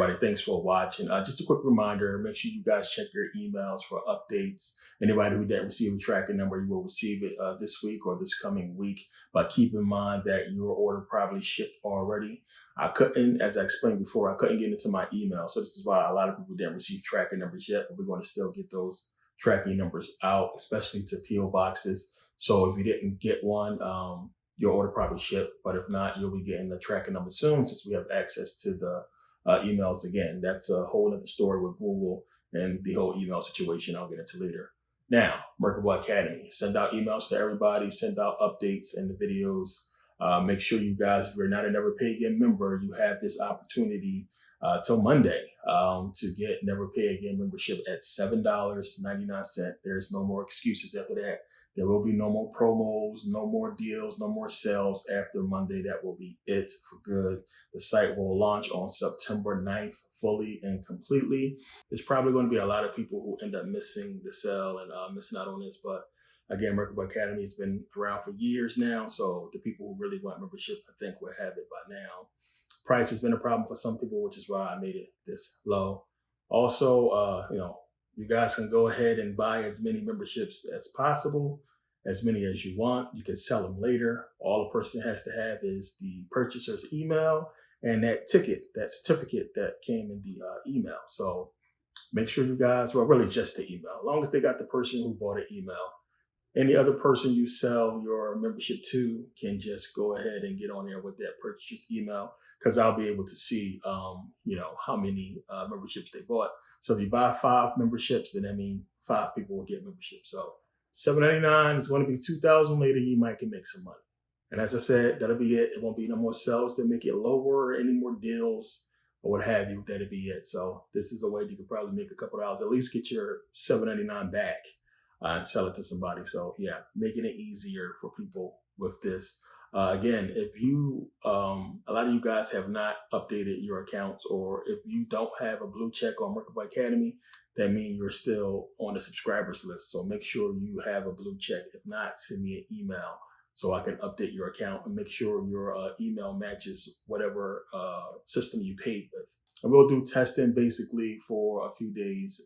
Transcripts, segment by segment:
everybody. Thanks for watching. Just a quick reminder, make sure you guys check your emails for updates. Anybody who didn't receive a tracking number, you will receive it this week or this coming week. But keep in mind that your order probably shipped already. I couldn't, as I explained before, I couldn't get into my email. So this is why a lot of people didn't receive tracking numbers yet, but we're going to still get those tracking numbers out, especially to PO boxes. So if you didn't get one, your order probably shipped, but if not, you'll be getting the tracking number soon since we have access to the emails again. That's a whole other story with Google and the whole email situation I'll get into later. Now, Merkabah Academy, send out emails to everybody, send out updates and the videos. Make sure you guys, if you're not a Never Pay Again member, you have this opportunity till Monday to get Never Pay Again membership at $7.99. There's no more excuses after that. There will be no more promos, no more deals, no more sales after Monday. That will be it for good. The site will launch on September 9th fully and completely. There's probably going to be a lot of people who end up missing the sale and missing out on this. But again, Merkabah Academy has been around for years now. So the people who really want membership, I think, will have it by now. Price has been a problem for some people, which is why I made it this low. Also, you guys can go ahead and buy as many memberships as possible, as many as you want. You can sell them later. All a person has to have is the purchaser's email and that ticket, that certificate that came in the email. So make sure you guys, well, really just the email, as long as they got the person who bought an email. Any other person you sell your membership to can just go ahead and get on there with that purchaser's email, because I'll be able to see, how many memberships they bought. So if you buy 5 memberships, then that means 5 people will get memberships. So $7.99 is going to be $2,000 later. You might can make some money. And as I said, that'll be it. It won't be no more sales to make it lower or any more deals or what have you. That'll be it. So this is a way you could probably make a couple of dollars, at least get your $7.99 back and sell it to somebody. So yeah, making it easier for people with this. Again, if you, a lot of you guys have not updated your accounts, or if you don't have a blue check on Merkabah Academy, that means you're still on the subscribers list. So make sure you have a blue check. If not, send me an email so I can update your account and make sure your email matches whatever system you paid with. And we'll do testing basically for a few days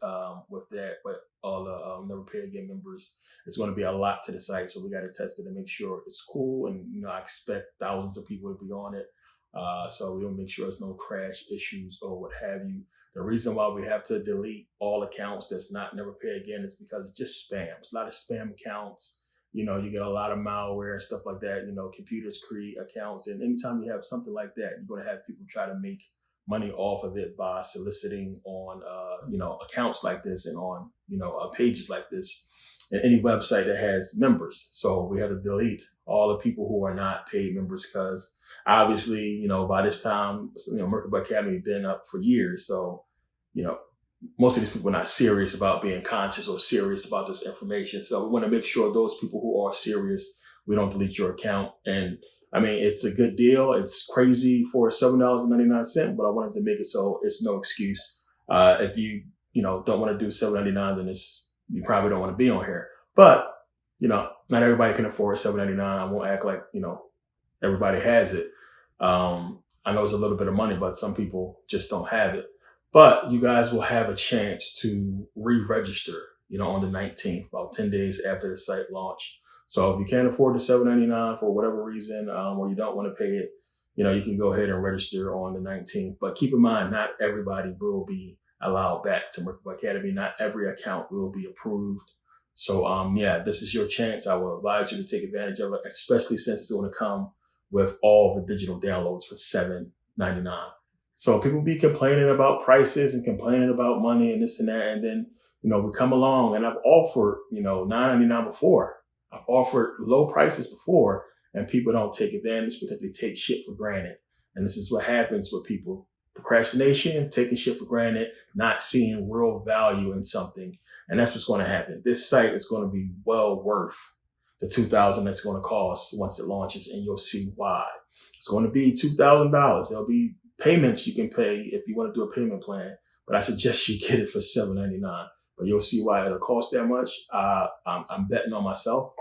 with that, but all the Never Pay Again members, it's going to be a lot to the site. So we got to test it and make sure it's cool. And, I expect thousands of people to be on it. So we will make sure there's no crash issues or what have you. The reason why we have to delete all accounts that's not Never Pay Again is because it's just spam. It's a lot of spam accounts. You get a lot of malware and stuff like that. Computers create accounts. And anytime you have something like that, you're going to have people try to make money off of it by soliciting on, accounts like this and on, pages like this and any website that has members. So we have to delete all the people who are not paid members, because obviously, by this time, Merkabah Academy been up for years. So, most of these people are not serious about being conscious or serious about this information. So we want to make sure those people who are serious, we don't delete your account. And it's a good deal. It's crazy for $7.99, but I wanted to make it so it's no excuse. If you, don't want to do $7.99, then you probably don't want to be on here. But, not everybody can afford $7.99. I won't act like, everybody has it. I know it's a little bit of money, but some people just don't have it. But you guys will have a chance to re-register, on the 19th, about 10 days after the site launch. So if you can't afford the $7.99 for whatever reason, or you don't want to pay it, you can go ahead and register on the 19th. But keep in mind, not everybody will be allowed back to Merkabah Academy. Not every account will be approved. So this is your chance. I will advise you to take advantage of it, especially since it's going to come with all the digital downloads for $7.99. So people be complaining about prices and complaining about money and this and that. And then, we come along, and I've offered, $9.99 before. I've offered low prices before, and people don't take advantage because they take shit for granted. And this is what happens with people. Procrastination, taking shit for granted, not seeing real value in something. And that's what's going to happen. This site is going to be well worth the $2,000 that's going to cost once it launches, and you'll see why. It's going to be $2,000. There'll be payments you can pay if you want to do a payment plan, but I suggest you get it for $7.99. But you'll see why it'll cost that much. I'm betting on myself,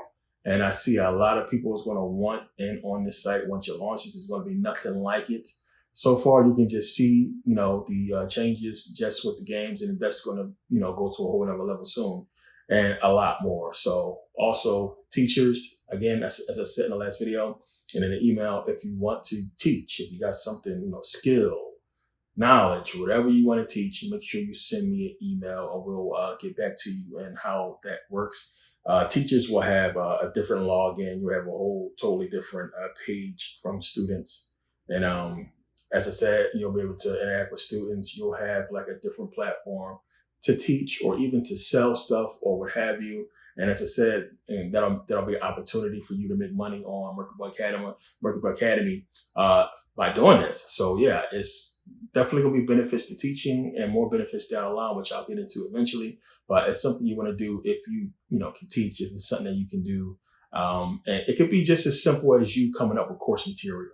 and I see a lot of people is going to want in on this site once it launches. It's going to be nothing like it. so far you can just see, the changes just with the games, and that's going to, go to a whole other level soon, and a lot more. So also teachers, again, as I said in the last video and in the email, if you want to teach, if you got something, skill, knowledge, whatever you want to teach, make sure you send me an email, and we'll get back to you and how that works. Teachers will have a different login. You have a whole totally different page from students. And as I said, you'll be able to interact with students. You'll have like a different platform to teach or even to sell stuff or what have you. And as I said, and that'll be an opportunity for you to make money on Merkabah Academy by doing this. So yeah, it's definitely gonna be benefits to teaching and more benefits down the line, which I'll get into eventually. But it's something you want to do if you can teach, if it's something that you can do. And it could be just as simple as you coming up with course material,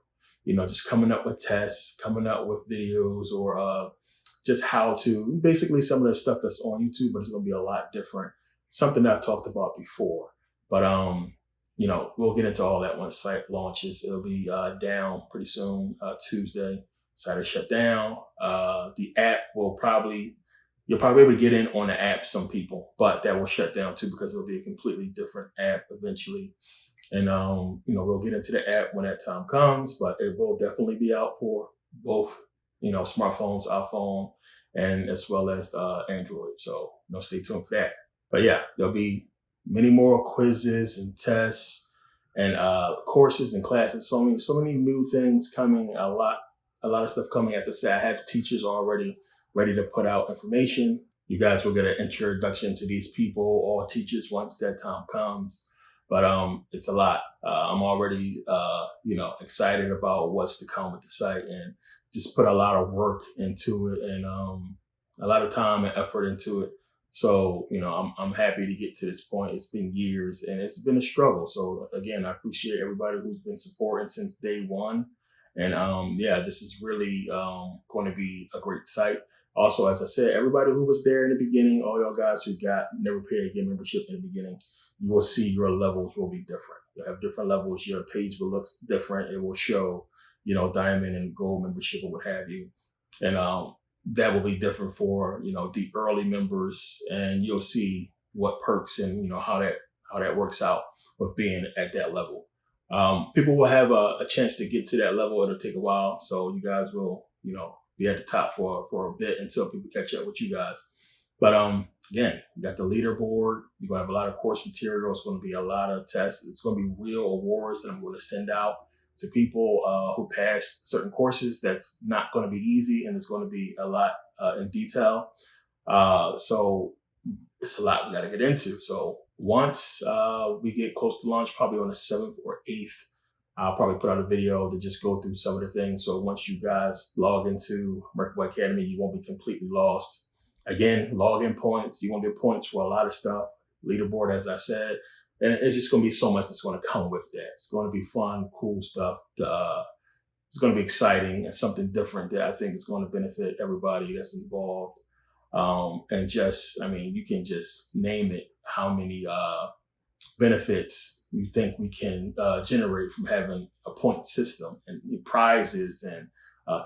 just coming up with tests, coming up with videos, or just how to, basically some of the stuff that's on YouTube, but it's going to be a lot different. Something that I talked about before. But, we'll get into all that once site launches. It'll be down pretty soon, Tuesday. Site shut down. The app you'll probably be able to get in on the app, some people, but that will shut down too because it'll be a completely different app eventually. And, we'll get into the app when that time comes, but it will definitely be out for both, smartphones, iPhone, and as well as Android. So, stay tuned for that. But yeah, there'll be many more quizzes and tests and courses and classes. So many new things coming. A lot of stuff coming. As I said, I have teachers already ready to put out information. You guys will get an introduction to these people, all teachers, once that time comes. But it's a lot. I'm already excited about what's to come with the site, and just put a lot of work into it, and a lot of time and effort into it. So, I'm happy to get to this point. It's been years and it's been a struggle. So again, I appreciate everybody who's been supporting since day one. And this is really going to be a great site. Also, as I said, everybody who was there in the beginning, all y'all guys who never paid a membership in the beginning, you will see your levels will be different. You'll have different levels. Your page will look different. It will show, diamond and gold membership or what have you. And that will be different for, the early members, and you'll see what perks and, how that works out with being at that level. People will have a chance to get to that level. It'll take a while. So you guys will, be at the top for a bit until people catch up with you guys. But again, you got the leaderboard. You're going to have a lot of course material. It's going to be a lot of tests. It's going to be real awards that I'm going to send out to people who passed certain courses. That's not going to be easy, and it's going to be a lot in detail. So it's a lot we got to get into. So once we get close to launch, probably on the 7th or 8th, I'll probably put out a video to just go through some of the things. So once you guys log into Merkabah Academy, you won't be completely lost. Again, login points. You're going to get points for a lot of stuff. Leaderboard, as I said. And it's just going to be so much that's going to come with that. It's going to be fun, cool stuff. It's going to be exciting and something different that I think is going to benefit everybody that's involved. And you can just name it how many benefits you think we can generate from having a point system and prizes and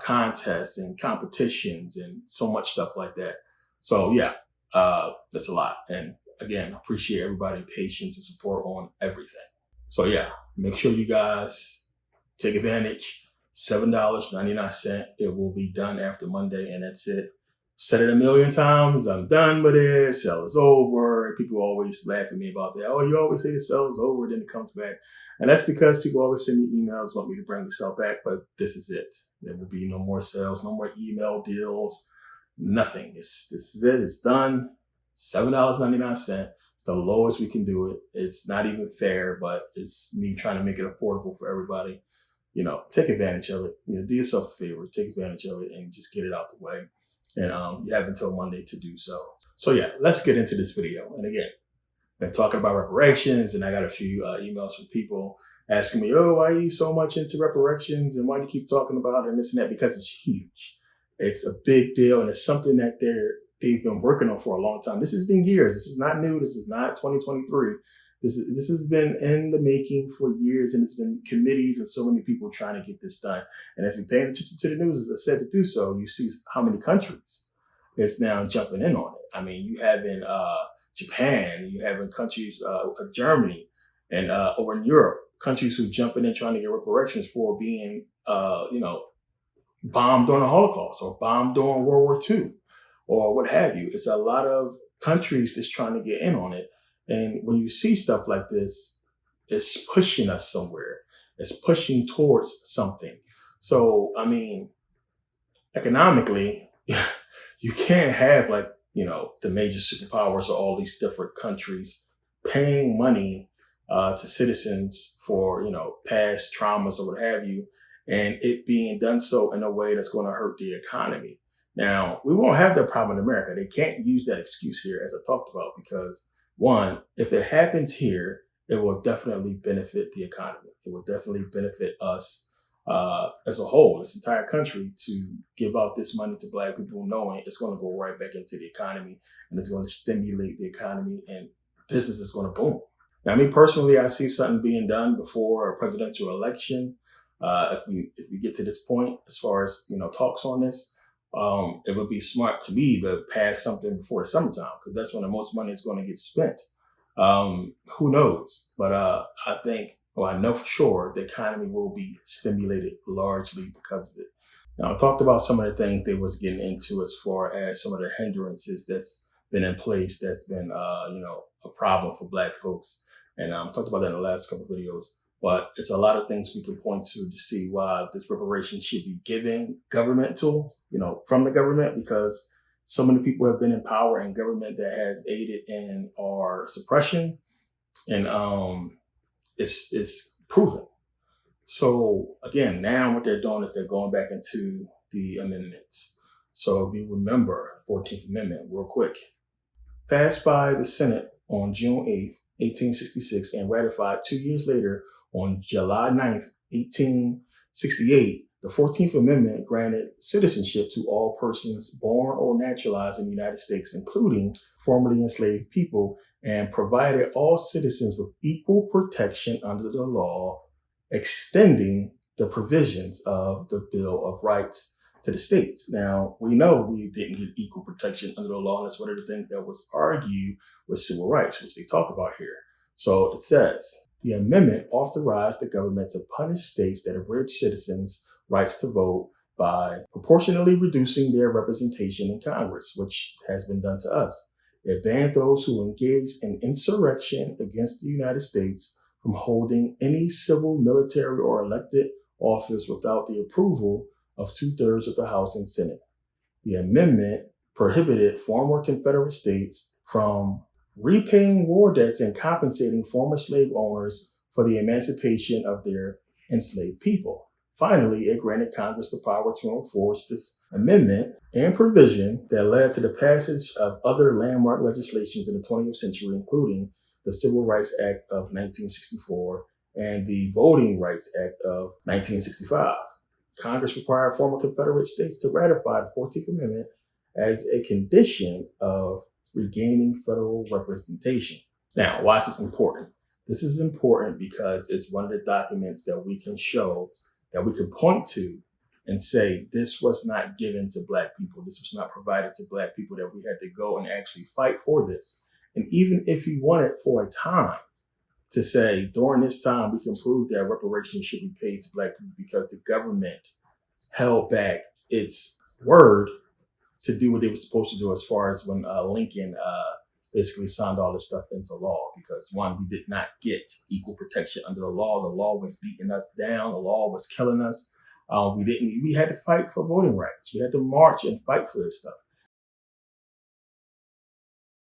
contests and competitions and so much stuff like that. So yeah, that's a lot. And again, I appreciate everybody's patience and support on everything. So yeah, make sure you guys take advantage. $7.99. It will be done after Monday, and that's it. Said it a million times. I'm done with it. Sale is over. People always laugh at me about that. Oh, you always say the sale is over, then it comes back. And that's because people always send me emails, want me to bring the sale back, but this is it. There will be no more sales, no more email deals, nothing. This is it. It's done. $7.99. It's the lowest we can do it. It's not even fair, but it's me trying to make it affordable for everybody. Take advantage of it. Do yourself a favor. Take advantage of it and just get it out the way. And you have until Monday to do so. So yeah, let's get into this video. And again, been talking about reparations, and I got a few emails from people asking me, oh, why are you so much into reparations, and why do you keep talking about it and this and that? Because it's huge. It's a big deal, and it's something that they've been working on for a long time. This has been years. This is not new. This is not 2023. This has been in the making for years, and it's been committees and so many people trying to get this done. And if you're paying attention to the news, as I said, to do so, you see how many countries is now jumping in on it. I mean, you have in Japan, you have in countries, Germany, and over in Europe, countries who jumping in trying to get reparations for being, bombed during the Holocaust or bombed during World War II or what have you. It's a lot of countries that's trying to get in on it. And when you see stuff like this, it's pushing us somewhere. It's pushing towards something. So, I mean, economically, you can't have the major superpowers or all these different countries paying money to citizens for, past traumas or what have you, and it being done so in a way that's going to hurt the economy. Now, we won't have that problem in America. They can't use that excuse here, as I talked about, because one, if it happens here, it will definitely benefit the economy. It will definitely benefit us as a whole, this entire country, to give out this money to Black people, knowing it's going to go right back into the economy and it's going to stimulate the economy and business is going to boom. Now, me personally, I see something being done before a presidential election. If we get to this point, as far as talks on this, it would be smart to me to pass something before the summertime, because that's when the most money is going to get spent. Who knows? But I think, well, I know for sure the economy will be stimulated largely because of it. Now, I talked about some of the things they was getting into as far as some of the hindrances that's been in place that's been, a problem for Black folks. And I talked about that in the last couple of videos. But it's a lot of things we can point to see why this reparation should be given governmental, from the government, because so many people have been in power and government that has aided in our suppression, and it's proven. So again, now what they're doing is they're going back into the amendments. So if you remember 14th Amendment, real quick, passed by the Senate on June 8th, 1866, and ratified 2 years later on July 9th, 1868, the 14th Amendment granted citizenship to all persons born or naturalized in the United States, including formerly enslaved people, and provided all citizens with equal protection under the law, extending the provisions of the Bill of Rights to the states. Now, we know we didn't get equal protection under the law, and that's one of the things that was argued with civil rights, which they talk about here. So it says, the amendment authorized the government to punish states that abridge citizens' rights to vote by proportionally reducing their representation in Congress, which has been done to us. It banned those who engaged in insurrection against the United States from holding any civil, military, or elected office without the approval of 2/3 of the House and Senate. The amendment prohibited former Confederate states from repaying war debts and compensating former slave owners for the emancipation of their enslaved people. Finally, it granted Congress the power to enforce this amendment and provision that led to the passage of other landmark legislations in the 20th century, including the Civil Rights Act of 1964 and the Voting Rights Act of 1965. Congress required former Confederate states to ratify the 14th Amendment as a condition of regaining federal representation. Now, why is this important? This is important because it's one of the documents that we can show, that we can point to and say, this was not given to Black people. This was not provided to Black people, that we had to go and actually fight for this. And even if you wanted for a time to say, during this time, we can prove that reparations should be paid to Black people because the government held back its word to do what they were supposed to do, as far as when Lincoln basically signed all this stuff into law. Because one, we did not get equal protection under the law. The law was beating us down. The law was killing us. We had to fight for voting rights. We had to march and fight for this stuff.